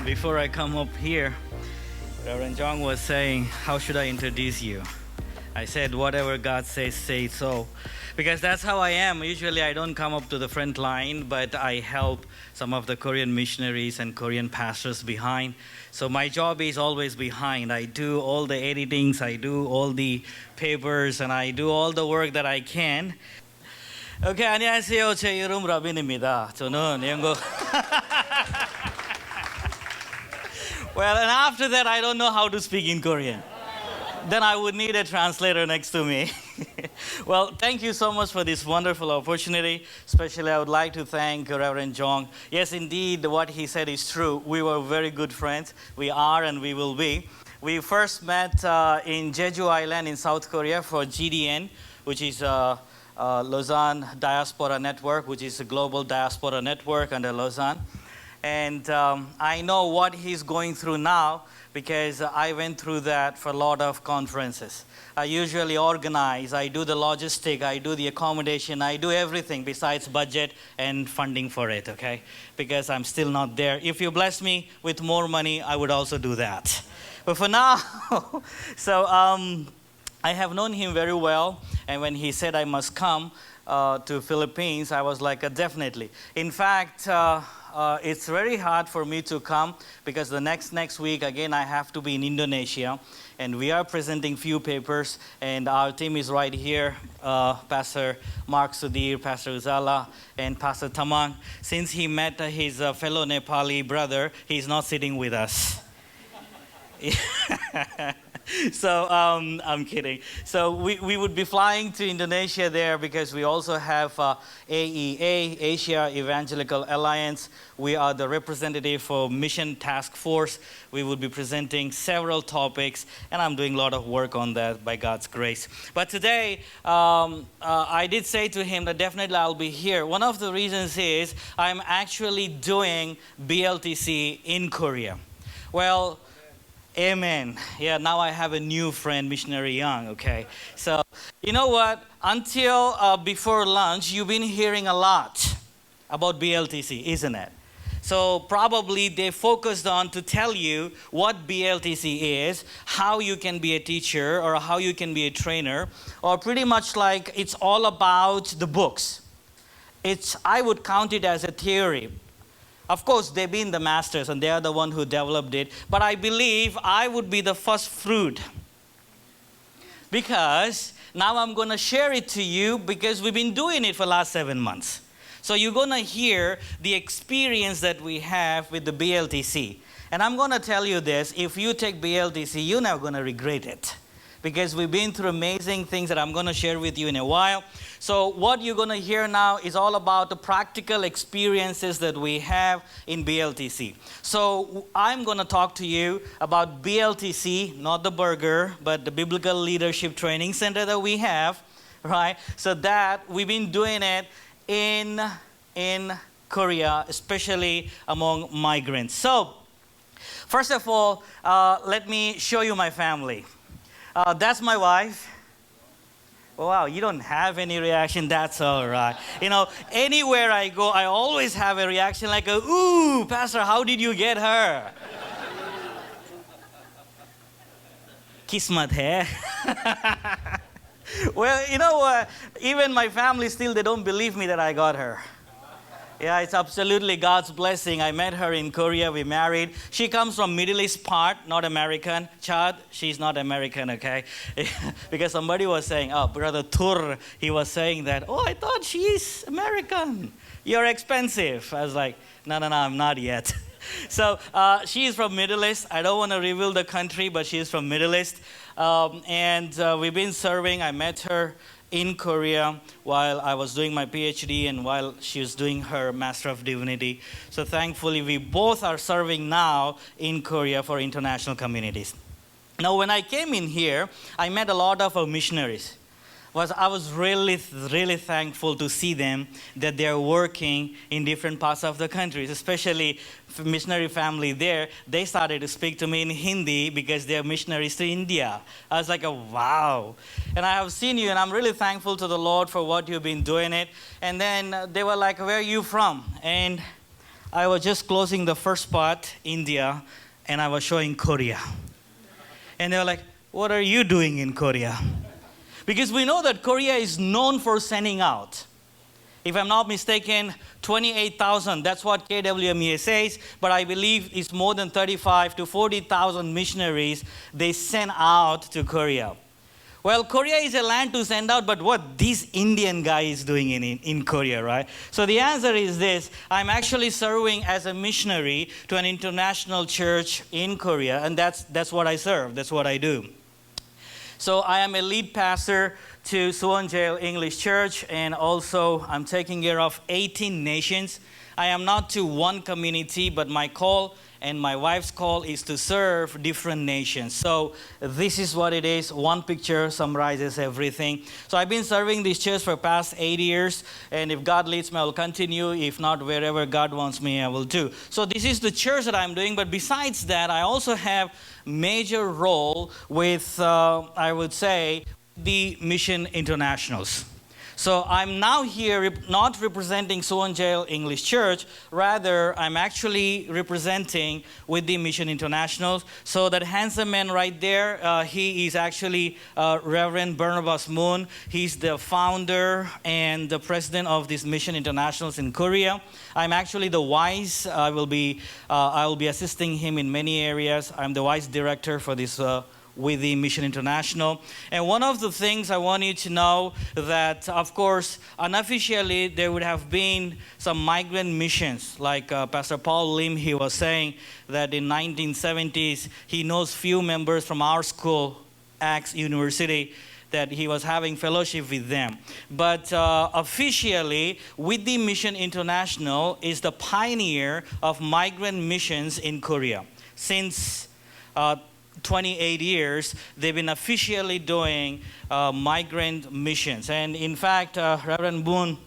Before I come up here, Reverend Jeong was saying, how should I introduce you? I said, whatever God says, say so. Because that's how I am. Usually I don't come up to the front line, but I help some of the Korean missionaries and Korean pastors behind. So my job is always behind. I do all the editings, I do all the papers, and I do all the work that I can. Okay, 안녕하세요. 제 이름 라빈입니다. 저는 영국. Well, and after that, I don't know how to speak in Korean. Then I would need a translator next to me. Well, thank you so much for this wonderful opportunity. Especially, I would like to thank Reverend Jeong. Yes, indeed, what he said is true. We were very good friends. We are and we will be. We first met in Jeju Island in South Korea for GDN, which is Lausanne Diaspora Network, which is a global diaspora network under Lausanne. And I know what he's going through now because I went through that for a lot of conferences. I usually organize, I do the logistic, I do the accommodation, I do everything besides budget and funding for it, okay? Because I'm still not there. If you bless me with more money, I would also do that. But for now, so I have known him very well, and when he said I must come to Philippines, I was like, definitely. In fact, it's very hard for me to come because the next week, again, I have to be in Indonesia, and we are presenting few papers, and our team is right here, Pastor Mark Sudhir, Pastor Uzala, and Pastor Tamang. Since he met his fellow Nepali brother, he's not sitting with us. So I'm kidding. So we would be flying to Indonesia there because we also have AEA, Asia Evangelical Alliance. We are the representative for Mission Task Force. We would be presenting several topics, and I'm doing a lot of work on that by God's grace. But today, I did say to him that definitely I'll be here. One of the reasons is I'm actually doing BLTC in Korea. Well, amen. Yeah, now I have a new friend, Missionary Young, okay? So, you know what? Until before lunch, you've been hearing a lot about BLTC, isn't it? So probably they focused on to tell you what BLTC is, how you can be a teacher, or how you can be a trainer, or pretty much like it's all about the books. I would count it as a theory. Of course, they've been the masters and they are the one who developed it. But I believe I would be the first fruit. Because now I'm going to share it to you because we've been doing it for the last 7 months. So you're going to hear the experience that we have with the BLTC. And I'm going to tell you this, if you take BLTC, you're not going to regret it. Because we've been through amazing things that I'm going to share with you in a while. So what you're going to hear now is all about the practical experiences that we have in BLTC. So I'm going to talk to you about BLTC, not the burger, but the Biblical Leadership Training Center that we have, right? So that we've been doing it in Korea, especially among migrants. So first of all, let me show you my family. That's my wife. Wow, you don't have any reaction. That's all right. You know, anywhere I go, I always have a reaction like, ooh, Pastor, how did you get her? Kismat hai. Well, you know what? Even my family still, they don't believe me that I got her. Yeah, it's absolutely God's blessing. I met her in Korea. We married. She comes from Middle East part, not American. Chad, she's not American, okay? Because somebody was saying, oh, Brother Thurr, he was saying that, oh, I thought she's American. You're expensive. I was like, no, I'm not yet. So she's from Middle East. I don't want to reveal the country, but she's from Middle East. And we've been serving. I met her in Korea while I was doing my PhD and while she was doing her Master of Divinity. So thankfully, we both are serving now in Korea for international communities. Now, when I came in here, I met a lot of missionaries. I was really thankful to see them that they're working in different parts of the countries, especially missionary family there. They started to speak to me in Hindi because they're missionaries to India. I was like, oh, wow. And I have seen you, and I'm really thankful to the Lord for what you've been doing it. And then they were like, where are you from? And I was just closing the first part, India, and I was showing Korea. And they were like, what are you doing in Korea? Because we know that Korea is known for sending out. If I'm not mistaken, 28,000, that's what KWMEA says, but I believe it's more than 35 to 40,000 missionaries they send out to Korea. Well, Korea is a land to send out, but what this Indian guy is doing in Korea, right? So the answer is this: I'm actually serving as a missionary to an international church in Korea, and that's what I serve, that's what I do. So I am a lead pastor to Suwon English Church, and also I'm taking care of 18 nations. I am not to one community, but my call and my wife's call is to serve different nations. So this is what it is. One picture summarizes everything. So I've been serving this church for past 8 years, and if God leads me, I will continue. If not, wherever God wants me, I will do. So this is the church that I'm doing, but besides that, I also have major role with, I would say, the Mission Internationals. So I'm now here not representing Suwon English Church, rather I'm actually representing with the Mission Internationals. So that handsome man right there, he is actually Reverend Barnabas Moon. He's the founder and the president of this Mission Internationals in Korea. I'm actually the vice. I will be assisting him in many areas. I'm the vice director for this with the Mission International. And one of the things I want you to know that, of course, unofficially, there would have been some migrant missions. Like Pastor Paul Lim, he was saying that in 1970s, he knows few members from our school, Axe University, that he was having fellowship with them. But officially, with the Mission International is the pioneer of migrant missions in Korea. Since 28 years, they've been officially doing migrant missions. And in fact, Reverend Boone,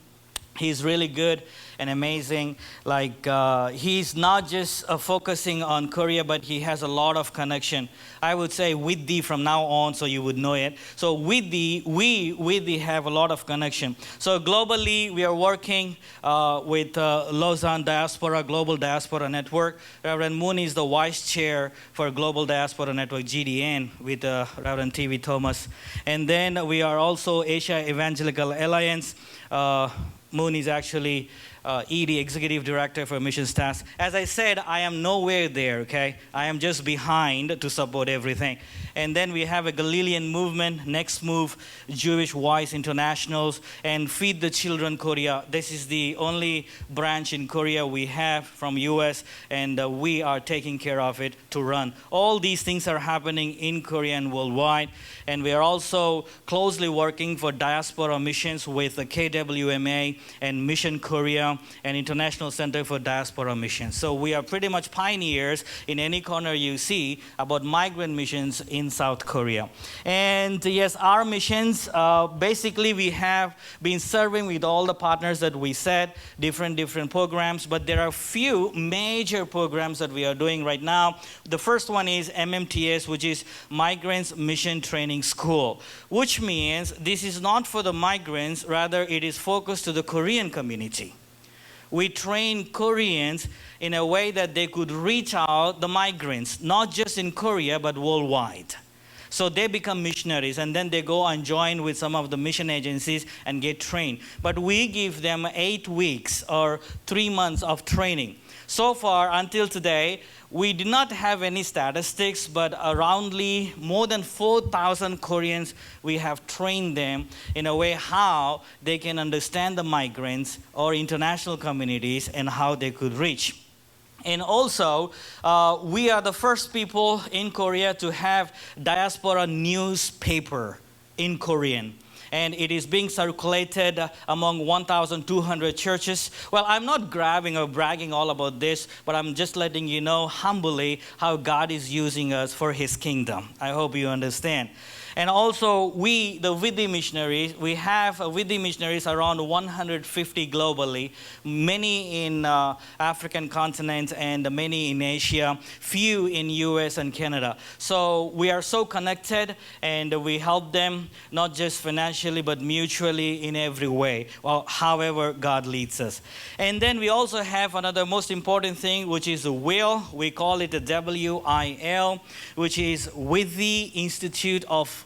he's really good and amazing. Like, he's not just focusing on Korea, but he has a lot of connection. I would say with the from now on, so you would know it. So with the, we have a lot of connection. So globally, we are working with Lausanne Diaspora, Global Diaspora Network. Reverend Moon is the vice chair for Global Diaspora Network, GDN, with Reverend TV Thomas. And then we are also Asia Evangelical Alliance. Moon is actually ED, Executive Director for Missions Task. As I said, I am nowhere there, okay? I am just behind to support everything. And then we have a Galilean movement, Next Move, Jewish Voice Internationals, and Feed the Children Korea. This is the only branch in Korea we have from US, and we are taking care of it to run. All these things are happening in Korea and worldwide. And we are also closely working for diaspora missions with the KWMA and Mission Korea and International Center for Diaspora Missions. So we are pretty much pioneers in any corner you see about migrant missions in South Korea. And yes, our missions, basically we have been serving with all the partners that we said, different programs, but there are few major programs that we are doing right now. The first one is MMTS, which is Migrants Mission Training School, which means this is not for the migrants, rather it is focused to the Korean community. We train Koreans in a way that they could reach out the migrants, not just in Korea, but worldwide. So they become missionaries, and then they go and join with some of the mission agencies and get trained. But we give them 8 weeks or 3 months of training. So far, until today, we did not have any statistics, but aroundly more than 4,000 Koreans, we have trained them in a way how they can understand the migrants or international communities and how they could reach. And also, we are the first people in Korea to have diaspora newspaper in Korean. And it is being circulated among 1,200 churches. Well, I'm not grabbing or bragging all about this, but I'm just letting you know humbly how God is using us for His kingdom. I hope you understand. And also with the missionaries, we have with the missionaries around 150 globally, many in African continent and many in Asia, few in US and Canada. So we are so connected, and we help them not just financially but mutually in every way, well, however God leads us. And then we also have another most important thing, which is the WIL. We call it the WIL, which is with the Institute of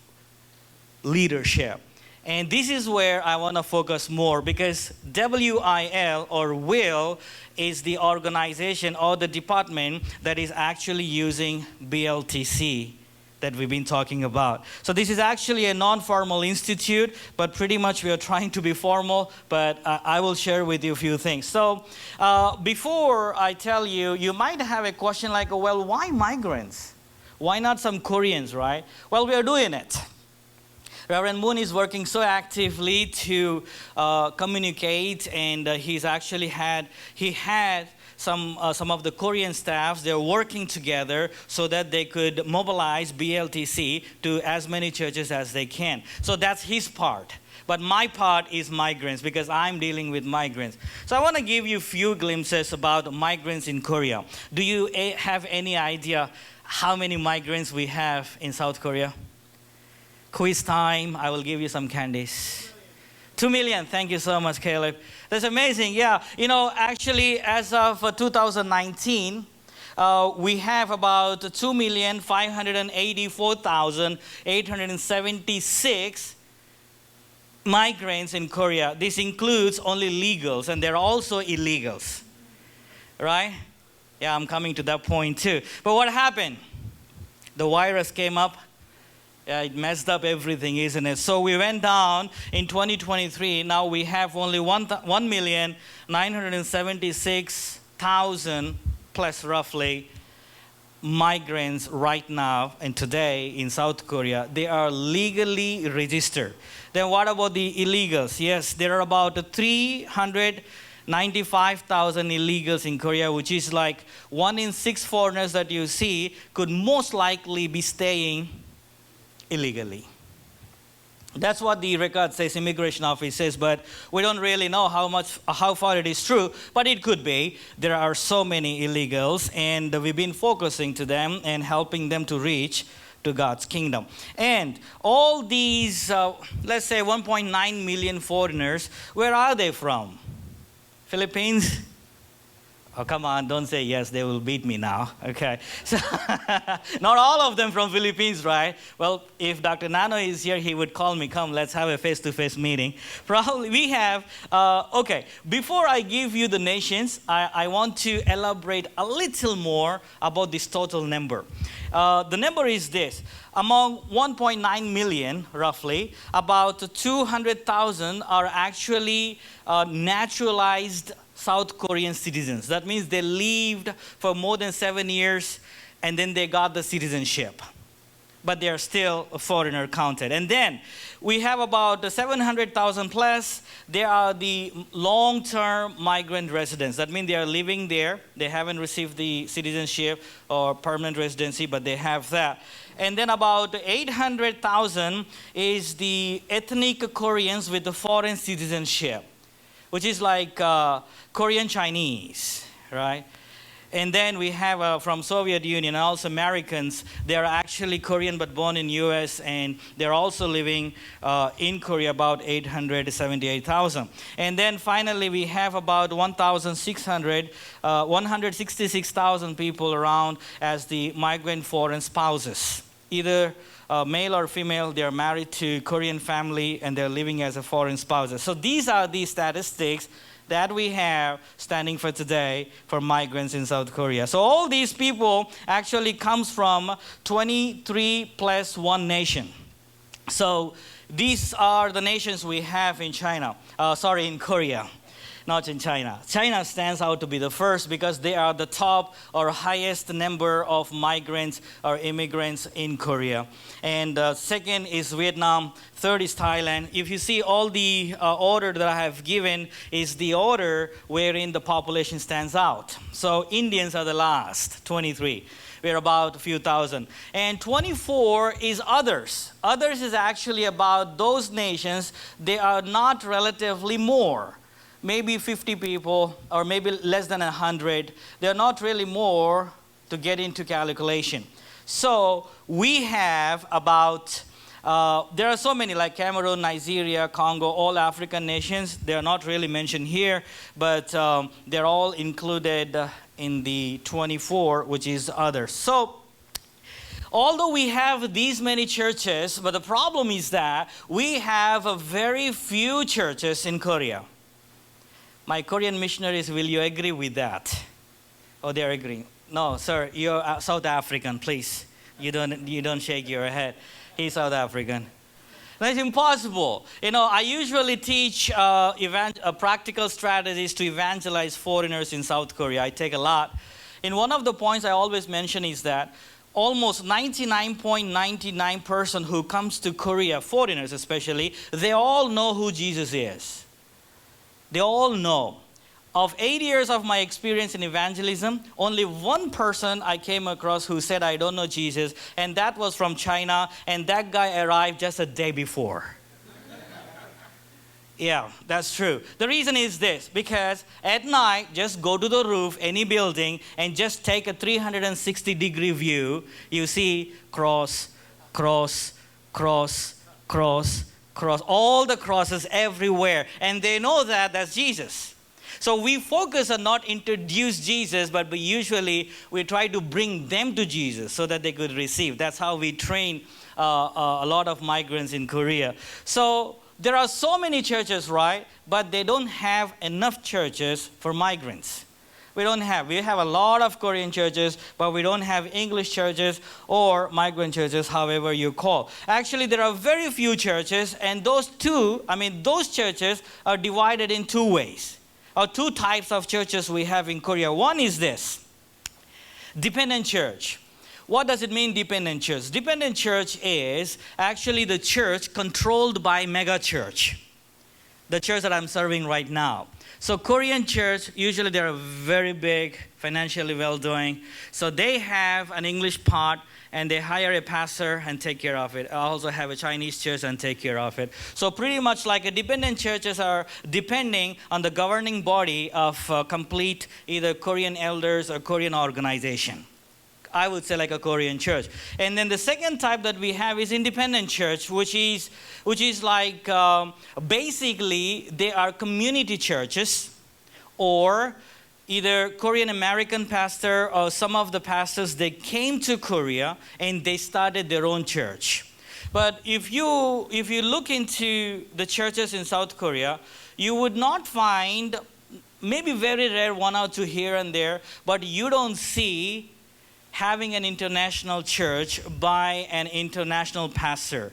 Leadership. And this is where I want to focus more, because WIL or WIL is the organization or the department that is actually using BLTC that we've been talking about. So this is actually a non-formal institute, but pretty much we are trying to be formal, but I will share with you a few things. So before I tell you, you might have a question like, well, why migrants? Why not some Koreans, right? Well, we are doing it. Reverend Moon is working so actively to communicate, and he had some of the Korean staffs. They're working together so that they could mobilize BLTC to as many churches as they can. So that's his part. But my part is migrants, because I'm dealing with migrants. So I want to give you a few glimpses about migrants in Korea. Do you have any idea how many migrants we have in South Korea? Quiz time. I will give you some candies. 2 million. Thank you so much, Caleb. That's amazing. Yeah. You know, actually, as of 2019, we have about 2,584,876 migrants in Korea. This includes only legals, and there are also illegals. Right? Yeah, I'm coming to that point too. But what happened? The virus came up. Yeah, it messed up everything, isn't it? So we went down in 2023. Now we have only 1,976,000 plus roughly migrants right now and today in South Korea. They are legally registered. Then what about the illegals? Yes, there are about 395,000 illegals in Korea, which is like 1 in 6 foreigners that you see could most likely be staying illegally. That's what the record says, immigration office says, but we don't really know how far it is true, but it could be. There are so many illegals, and we've been focusing to them and helping them to reach to God's kingdom. And all these, let's say 1.9 million foreigners, where are they from? Philippines? Oh, come on, don't say yes, they will beat me now. Okay. So, not all of them from Philippines, right? Well, if Dr. Nano is here, he would call me, come, let's have a face-to-face meeting. Probably we have, okay, before I give you the nations, I want to elaborate a little more about this total number. The number is this. Among 1.9 million, roughly, about 200,000 are actually naturalized South Korean citizens. That means they lived for more than 7 years and then they got the citizenship. But they are still a foreigner counted. And then we have about 700,000 plus. They are the long-term migrant residents. That means they are living there. They haven't received the citizenship or permanent residency, but they have that. And then about 800,000 is the ethnic Koreans with the foreign citizenship, which is like Korean Chinese, right? And then we have from Soviet Union and also Americans. They are actually Korean but born in US, and they're also living in Korea, about 878,000. And then finally we have about 166,000 people around as the migrant foreign spouses. Either male or female, they are married to Korean family and they're living as a foreign spouses. So these are the statistics that we have standing for today for migrants in South Korea. So all these people actually comes from 23 plus 1 nation. So these are the nations we have in in Korea. not in China. China stands out to be the first because they are the top or highest number of migrants or immigrants in Korea. And second is Vietnam, third is Thailand. If you see all the order that I have given is the order wherein the population stands out. So Indians are the last, 23. We're about a few thousand. And 24 is others. Others is actually about those nations. They are not relatively more. Maybe 50 people or maybe less than 100. They're not really more to get into calculation. So we have about, there are so many like Cameroon, Nigeria, Congo, all African nations. They are not really mentioned here, but they're all included in the 24, which is others. So, although we have these many churches, but the problem is that we have a very few churches in Korea. My Korean missionaries, will you agree with that? Oh, they're agreeing. No, sir, you're South African, please. You don't shake your head. He's South African. That's impossible. You know, I usually teach practical strategies to evangelize foreigners in South Korea. I take a lot. And one of the points I always mention is that almost 99.99% who comes to Korea, foreigners especially, they all know who Jesus is. They all know. Of 8 years of my experience in evangelism, only one person I came across who said, I don't know Jesus, and that was from China, and that guy arrived just a day before. Yeah, that's true. The reason is this, because at night, just go to the roof, any building, and just take a 360-degree view. You see cross, cross, cross, cross, cross, all the crosses everywhere, and they know that that's Jesus. So we focus on not introduce Jesus, but we try to bring them to Jesus so that they could receive. That's how we train a lot of migrants in Korea. So there are so many churches, right? But they don't have enough churches for migrants. We have a lot of Korean churches, but we don't have English churches or migrant churches, however you call. Actually, there are very few churches, and those churches are divided in two ways. Or two types of churches we have in Korea. One is this, dependent church. What does it mean, dependent church? Dependent church is actually the church controlled by mega church. The church that I'm serving right now. So Korean church, usually they're very big, financially well-doing. So they have an English part, and they hire a pastor and take care of it. I also have a Chinese church and take care of it. So pretty much like a dependent churches are depending on the governing body of complete either Korean elders or Korean organization. I would say like a Korean church. And then the second type that we have is independent church, which is like basically they are community churches, or either Korean American pastor or some of the pastors, they came to Korea and they started their own church. But if you look into the churches in South Korea, you would not find, maybe very rare, one or two here and there, but you don't see having an international church by an international pastor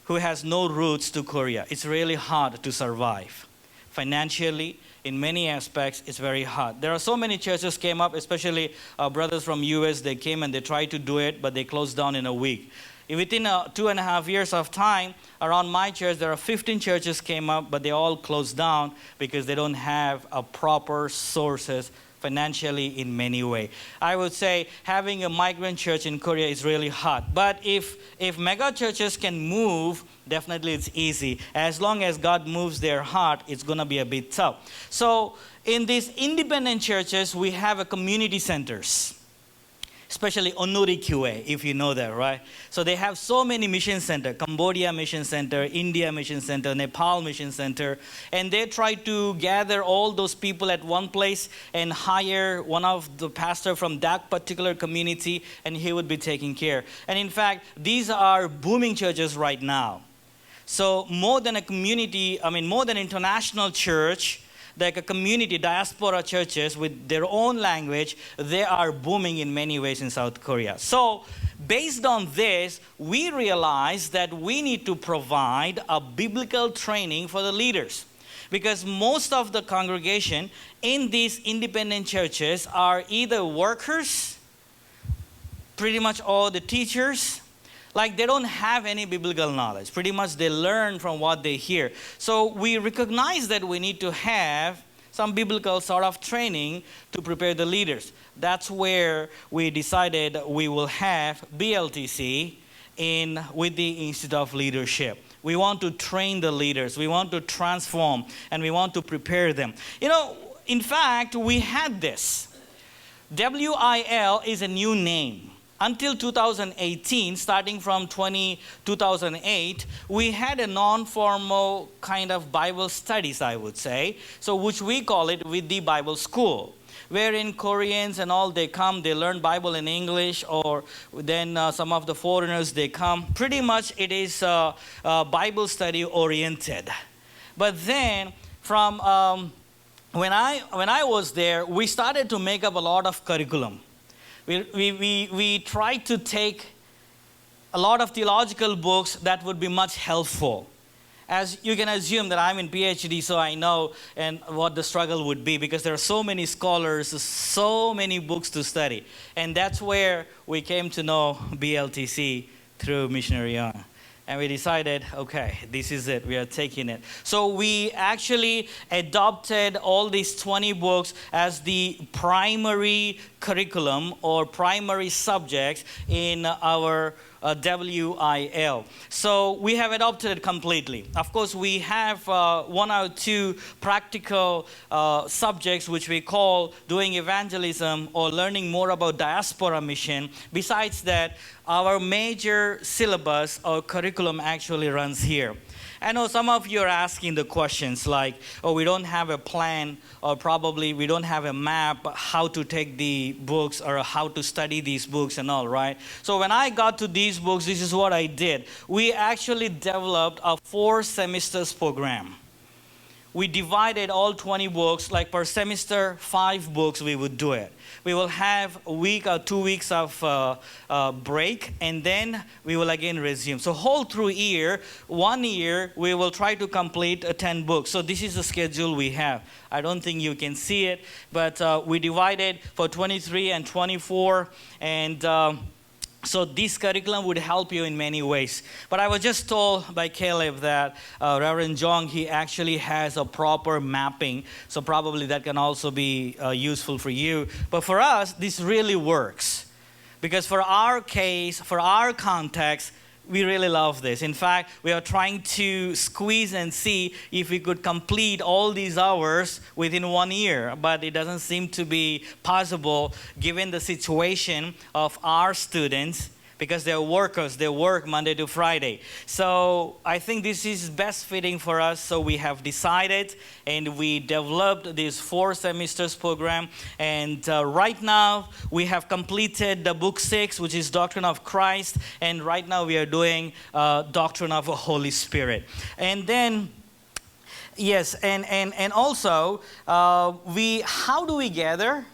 who has no roots to Korea. It's really hard to survive. Financially, in many aspects, it's very hard. There are so many churches came up, especially brothers from US, they came and they tried to do it, but they closed down in a week. Within 2.5 years of time, around my church, there are 15 churches came up, but they all closed down because they don't have a proper sources financially in many ways. I would say having a migrant church in Korea is really hard. But if mega churches can move, definitely it's easy. As long as God moves their heart, it's going to be a bit tough. So in these independent churches, we have a community centers. Especially Onuri QA, if you know that, right? So they have so many mission centers, Cambodia Mission Center, India Mission Center, Nepal Mission Center, and they try to gather all those people at one place and hire one of the pastor from that particular community, and he would be taking care. And in fact, these are booming churches right now. So more than a community, more than international church, like a community, diaspora churches with their own language, they are booming in many ways in South Korea. So based on this, we realize that we need to provide a biblical training for the leaders. because most of the congregation in these independent churches are either workers, pretty much all the teachers, like they don't have any biblical knowledge. Pretty much they learn from what they hear. So we recognize that we need to have some biblical sort of training to prepare the leaders. That's where we decided we will have BLTC with the Institute of Leadership. We want to train the leaders. We want to transform, and we want to prepare them. In fact, we had this. WIL is a new name. Until 2018, starting from 2008, we had a non-formal kind of Bible studies, I would say, so which we call it with the Bible school, wherein Koreans and all, they come, they learn Bible in English, or then some of the foreigners, they come. Pretty much it is Bible study oriented. But then from when I was there, we started to make up a lot of curriculum. We tried to take a lot of theological books that would be much helpful. As you can assume that I'm in PhD, so I know and what the struggle would be, because there are so many scholars, so many books to study. And that's where we came to know BLTC through Missionary Jeong. And we decided, okay, this is it. We are taking it. So we actually adopted all these 20 books as the primary curriculum or primary subjects in our WIL. So we have adopted it completely. Of course, we have one or two practical subjects which we call doing evangelism or learning more about diaspora mission. Besides that, our major syllabus or curriculum actually runs here. I know some of you are asking the questions like, oh, we don't have a plan, or probably we don't have a map how to take the books or how to study these books and all, right? So when I got to these books, this is what I did. We actually developed a 4 semesters program. We divided all 20 books, like per semester, 5 books we would do it. We will have a week or 2 weeks of break, and then we will again resume. So whole through year, 1 year, we will try to complete 10 books. So this is the schedule we have. I don't think you can see it, but we divided for 23 and 24, and so this curriculum would help you in many ways. But I was just told by Caleb that Reverend Jeong, he actually has a proper mapping. So probably that can also be useful for you. But for us, this really works. Because for our case, for our context, we really love this. In fact, we are trying to squeeze and see if we could complete all these hours within 1 year. But it doesn't seem to be possible given the situation of our students, because they're workers, they work Monday to Friday. So I think this is best fitting for us. So we have decided, and we developed this 4 semesters program. And right now we have completed the book 6, which is Doctrine of Christ. And right now we are doing Doctrine of the Holy Spirit. And then, yes, and also how do we gather?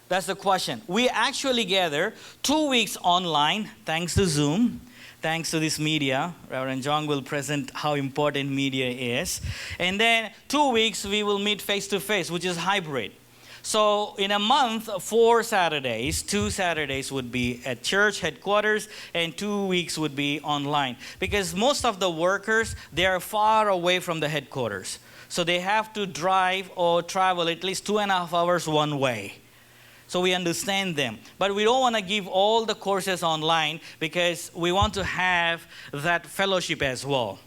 That's the question. We actually gather 2 weeks online, thanks to Zoom, thanks to this media. Reverend Jeong will present how important media is. And then 2 weeks we will meet face to face, which is hybrid. So in a month, 4 Saturdays, 2 Saturdays would be at church headquarters, and 2 weeks would be online. Because most of the workers, they are far away from the headquarters. So they have to drive or travel at least 2.5 hours one way. So we understand them. But we don't want to give all the courses online, because we want to have that fellowship as well.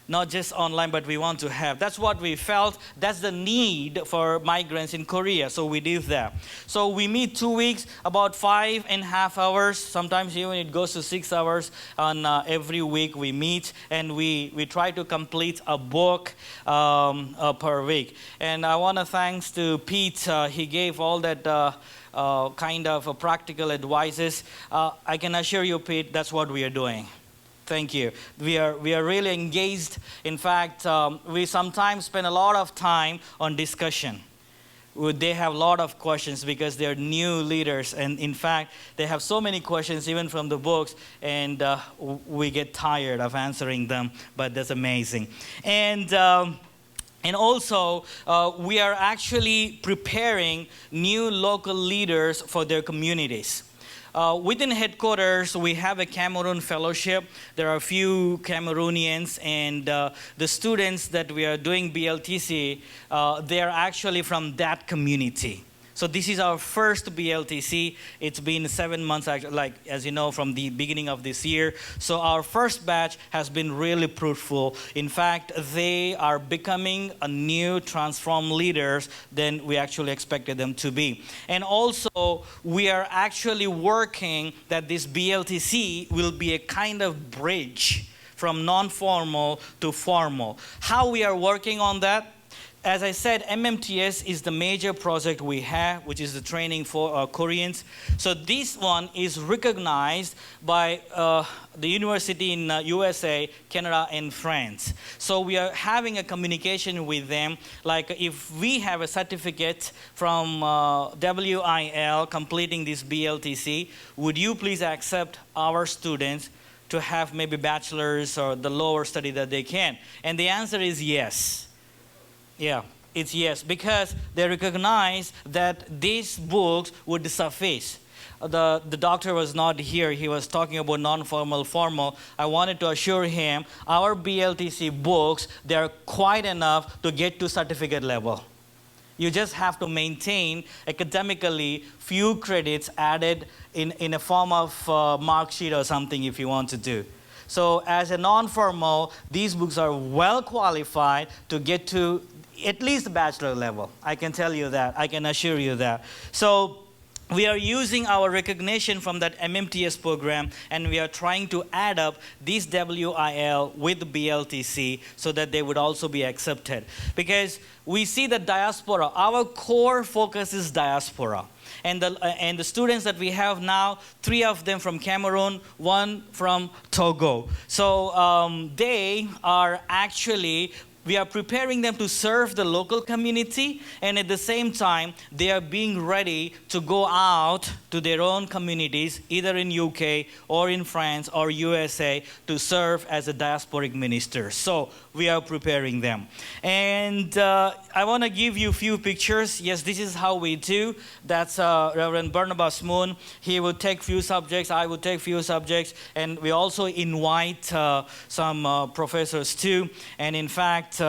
Not just online, but we want to have. That's what we felt. That's the need for migrants in Korea. So we did that. So we meet 2 weeks, about 5.5 hours. Sometimes even it goes to 6 hours on every week we meet. And we try to complete a book per week. And I want to thanks to Pete. He gave all that kind of practical advices. I can assure you, Pete, that's what we are doing. Thank you. We are really engaged. In fact, we sometimes spend a lot of time on discussion. They have a lot of questions because they're new leaders. And in fact, they have so many questions even from the books. And we get tired of answering them. But that's amazing. And And also, we are actually preparing new local leaders for their communities. Within headquarters, we have a Cameroon fellowship. There are a few Cameroonians, and the students that we are doing BLTC, they are actually from that community. So this is our first BLTC. It's been 7 months, like as you know, from the beginning of this year. So our first batch has been really fruitful. In fact, they are becoming a new transformed leaders than we actually expected them to be. And also, we are actually working that this BLTC will be a kind of bridge from non-formal to formal. How we are working on that? As I said, MMTS is the major project we have, which is the training for Koreans. So this one is recognized by the university in USA, Canada, and France. So we are having a communication with them. Like if we have a certificate from WIL completing this BLTC, would you please accept our students to have maybe bachelor's or the lower study that they can? And the answer is yes. Yeah, it's yes, because they recognize that these books would suffice. The doctor was not here. He was talking about non-formal, formal. I wanted to assure him our BLTC books, they are quite enough to get to certificate level. You just have to maintain academically few credits added in a form of mark sheet or something if you want to do. So as a non-formal, these books are well qualified to get to at least bachelor level. I can tell you that. I can assure you that. So we are using our recognition from that MMTS program, and we are trying to add up these WIL with BLTC so that they would also be accepted. Because we see the diaspora. Our core focus is diaspora. And the students that we have now, 3 of them from Cameroon, 1 from Togo. So they are actually, we are preparing them to serve the local community, and at the same time, they are being ready to go out to their own communities, either in UK or in France or USA, to serve as a diasporic minister. So we are preparing them. And I want to give you a few pictures. Yes, this is how we do. That's Reverend Barnabas Moon. He will take few subjects, I will take few subjects, and we also invite some professors too. And in fact,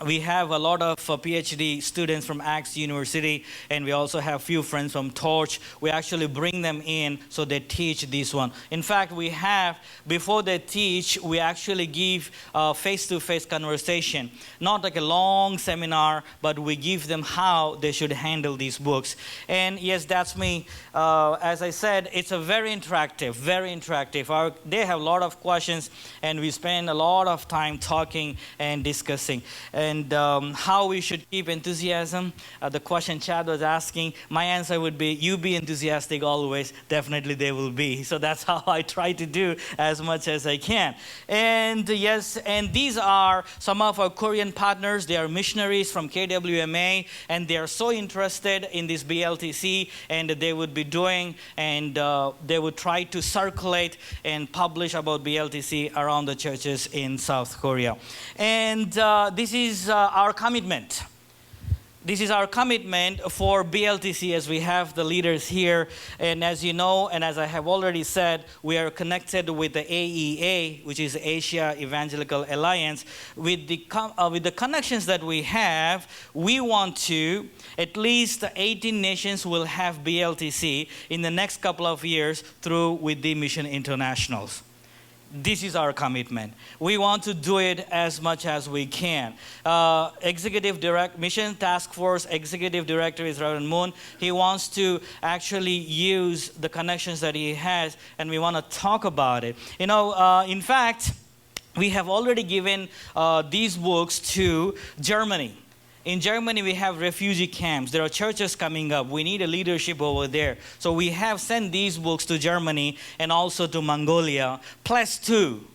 we have a lot of PhD students from Axe University, and we also have few friends from Torch. We actually bring them in so they teach this one. In fact, we have, before they teach, we actually give face-to-face conversation. Not like a long seminar, but we give them how they should handle these books. And yes, that's me. As I said, it's a very interactive, very interactive. They have a lot of questions, and we spend a lot of time talking and discussing. And how we should keep enthusiasm. The question Chad was asking, my answer would be, you be enthusiastic always. Definitely they will be. So that's how I try to do as much as I can. And yes, and these are some of our Korean partners. They are missionaries from KWMA, and they are so interested in this BLTC, and they would be doing, and they would try to circulate and publish about BLTC around the churches in South Korea. And this is our commitment. This is our commitment for BLTC, as we have the leaders here. And as you know, and as I have already said, we are connected with the AEA, which is Asia Evangelical Alliance. With the connections that we have, we want to, at least 18 nations will have BLTC in the next couple of years through with the Mission Internationals. This is our commitment. We want to do it as much as we can. Mission Task Force Executive Director is Reverend Moon. He wants to actually use the connections that he has, and we want to talk about it. You know, in fact, we have already given these books to Germany. In Germany, we have refugee camps. There are churches coming up. We need a leadership over there. So we have sent these books to Germany and also to Mongolia, plus 2.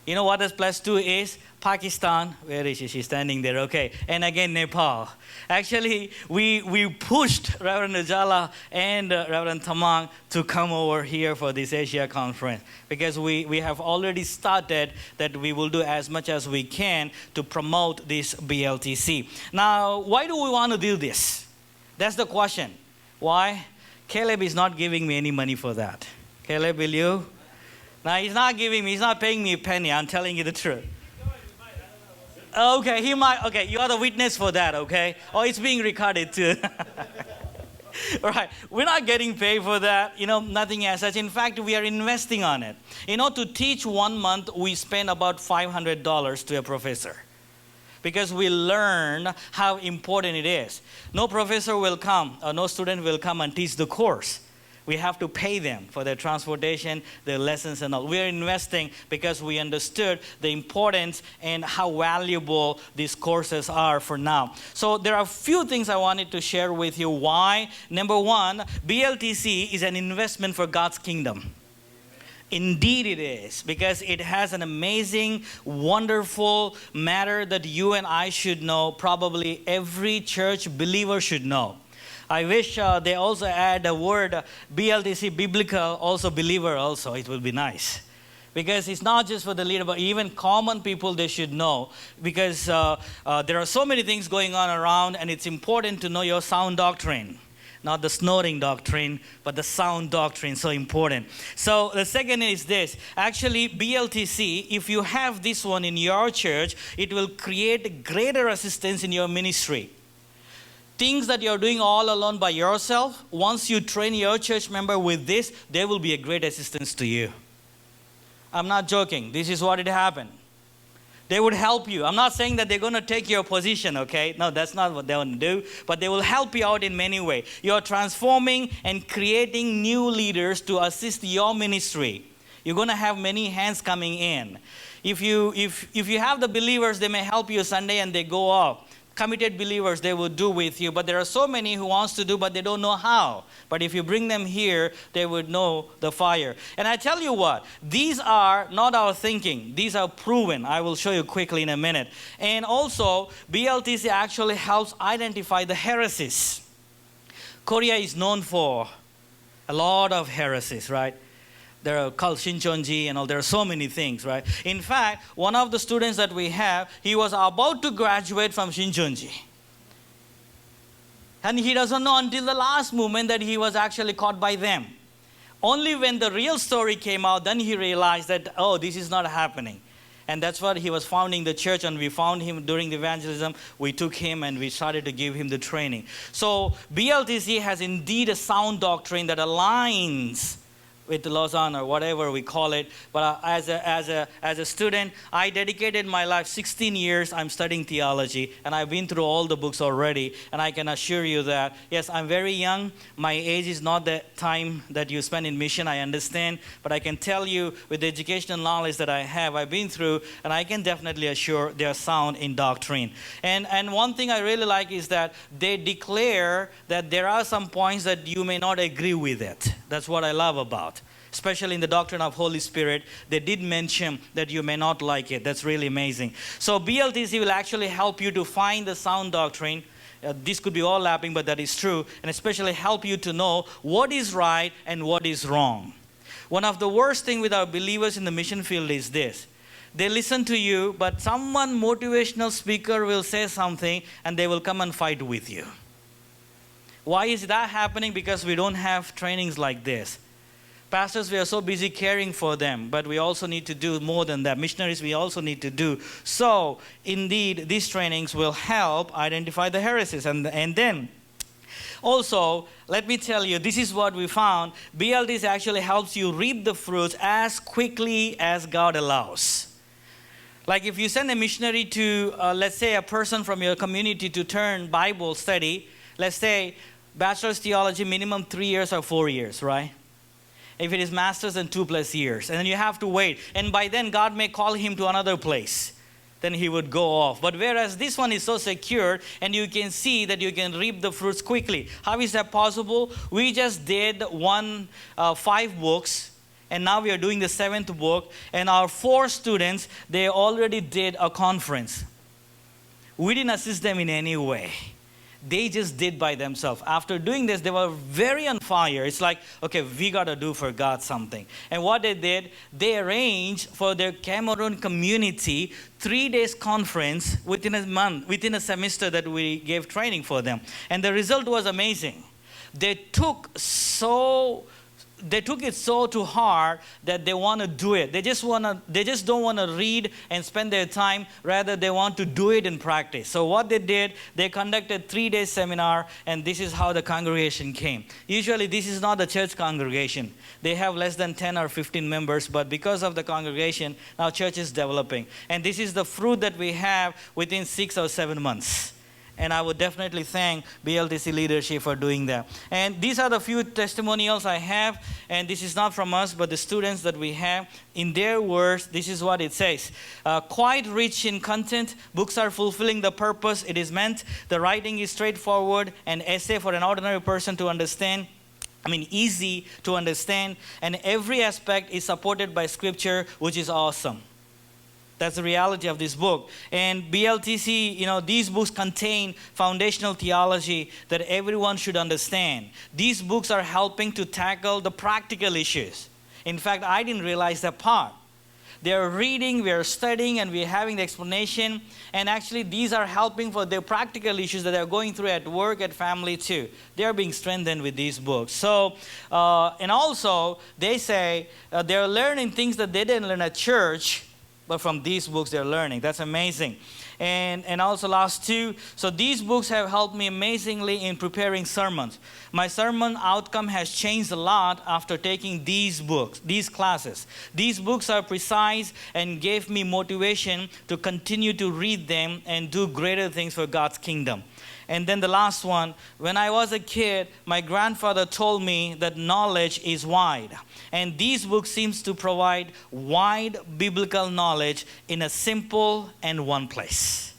You know what is +2 is? Pakistan. Where is she? She's standing there. Okay. And again, Nepal. Actually, we pushed Reverend Ujala and Reverend Tamang to come over here for this Asia conference because we have already started that we will do as much as we can to promote this BLTC. Now, why do we want to do this? That's the question. Why? Caleb is not giving me any money for that. Caleb, will you? Now, he's not giving me, he's not paying me a penny. I'm telling you the truth. Okay, he might. Okay, you are the witness for that, okay? Oh, it's being recorded too. All right, we're not getting paid for that, nothing as such. In fact, we are investing on it. To teach 1 month, we spend about $500 to a professor because we learn how important it is. No professor will come, or no student will come and teach the course. We have to pay them for their transportation, their lessons and all. We are investing because we understood the importance and how valuable these courses are for now. So there are a few things I wanted to share with you. Why? Number one, BLTC is an investment for God's kingdom. Indeed it is, because it has an amazing, wonderful matter that you and I should know, probably every church believer should know. I wish they also add a word, BLTC, biblical, also believer also. It will be nice. Because it's not just for the leader, but even common people, they should know. Because there are so many things going on around, and it's important to know your sound doctrine. Not the snoring doctrine, but the sound doctrine, so important. So the second is this. Actually, BLTC, if you have this one in your church, it will create greater assistance in your ministry. Things that you're doing all alone by yourself, once you train your church member with this, they will be a great assistance to you. I'm not joking. This is what it happened. They would help you. I'm not saying that they're going to take your position, okay? No, that's not what they want to do. But they will help you out in many ways. You're transforming and creating new leaders to assist your ministry. You're going to have many hands coming in. If you have the believers, they may help you Sunday and they go off. Committed believers, they will do with you. But there are so many who wants to do, but they don't know how. But if you bring them here, they would know the fire. And I tell you what, these are not our thinking. These are proven. I will show you quickly in a minute. And also, BLTC actually helps identify the heresies. Korea is known for a lot of heresies, right? There are called Shincheonji and all. There are so many things, right? In fact, one of the students that we have, he was about to graduate from Shincheonji. And he doesn't know until the last moment that he was actually caught by them. Only when the real story came out, then he realized that, oh, this is not happening. And that's what he was founding the church, and we found him during the evangelism. We took him and we started to give him the training. So BLTC has indeed a sound doctrine that aligns with Lausanne or whatever we call it. But as a student, I dedicated my life 16 years. I'm studying theology, and I've been through all the books already. And I can assure you that, yes, I'm very young. My age is not the time that you spend in mission, I understand. But I can tell you with the educational knowledge that I have, I've been through, and I can definitely assure they are sound in doctrine. And one thing I really like is that they declare that there are some points that you may not agree with it. That's what I love about. Especially in the doctrine of Holy Spirit, they did mention that you may not like it. That's really amazing. So BLTC will actually help you to find the sound doctrine. This could be overlapping, but that is true. And especially help you to know what is right and what is wrong. One of the worst things with our believers in the mission field is this. They listen to you, but someone motivational speaker will say something and they will come and fight with you. Why is that happening? Because we don't have trainings like this. Pastors, we are so busy caring for them, but we also need to do more than that. Missionaries, we also need to do. So, indeed, these trainings will help identify the heresies. And then, also, let me tell you, this is what we found. BLTC actually helps you reap the fruits as quickly as God allows. Like if you send a missionary to, let's say, a person from your community to turn Bible study, let's say, bachelor's theology, minimum 3 years or 4 years, right? If it is master's, then 2+ years. And then you have to wait. And by then, God may call him to another place. Then he would go off. But whereas this one is so secure, and you can see that you can reap the fruits quickly. How is that possible? We just did 5 books. And now we are doing the 7th book. And our 4 students, they already did a conference. We didn't assist them in any way. They just did by themselves. After doing this, they were very on fire. It's like, okay, we got to do for God something. And what they did, they arranged for their Cameroon community 3 days conference within a month, within a semester that we gave training for them. And the result was amazing. They took it so to heart that they want to do it. They just don't want to read and spend their time. Rather, they want to do it in practice. So what they did, they conducted 3-day seminar, and this is how the congregation came. Usually, this is not a church congregation. They have less than 10 or 15 members, but because of the congregation, now church is developing. And this is the fruit that we have within 6 or 7 months. And I would definitely thank BLTC leadership for doing that. And these are the few testimonials I have. And this is not from us, but the students that we have. In their words, this is what it says. Quite rich in content. Books are fulfilling the purpose it is meant. The writing is straightforward. An essay for an ordinary person to understand. Easy to understand. And every aspect is supported by scripture, which is awesome. That's the reality of this book. And BLTC, these books contain foundational theology that everyone should understand. These books are helping to tackle the practical issues. In fact, I didn't realize that part. They are reading, we are studying, and we are having the explanation. And actually, these are helping for their practical issues that they are going through at work, at family too. They are being strengthened with these books. So, and also, they say they are learning things that they didn't learn at church, but from these books they're learning. That's amazing. And also last 2. So these books have helped me amazingly in preparing sermons. My sermon outcome has changed a lot after taking these books, these classes. These books are precise and gave me motivation to continue to read them and do greater things for God's kingdom. And then the last one, when I was a kid, my grandfather told me that knowledge is wide. And these books seems to provide wide biblical knowledge in a simple and one place.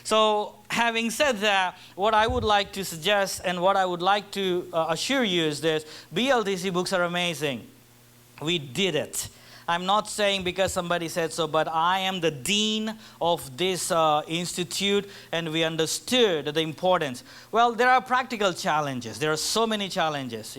So having said that, what I would like to suggest and what I would like to assure you is this: BLTC books are amazing. We did it. I'm not saying because somebody said so, but I am the dean of this institute, and we understood the importance. Well, there are practical challenges. There are so many challenges.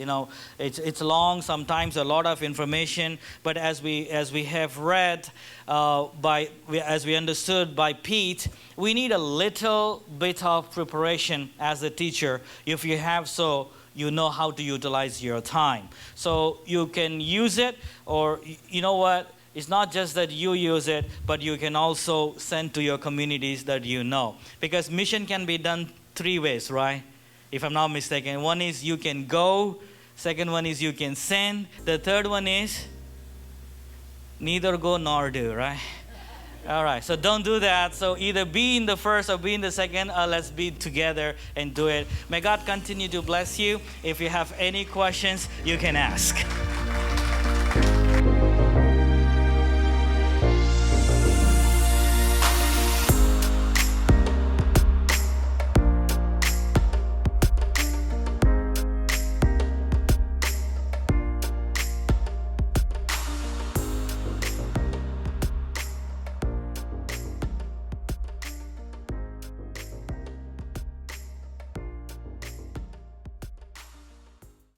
It's long, sometimes a lot of information, but as we have read, as we understood by Pete, we need a little bit of preparation as a teacher. If you have so, you know how to utilize your time. So you can use it, or you know what? It's not just that you use it, but you can also send to your communities that you know. Because mission can be done 3 ways, right? If I'm not mistaken. One is you can go. Second one is you can send. The third one is neither go nor do, right? All right, so don't do that. So either be in the first or be in the second. Let's be together and do it. May God continue to bless you. If you have any questions, you can ask.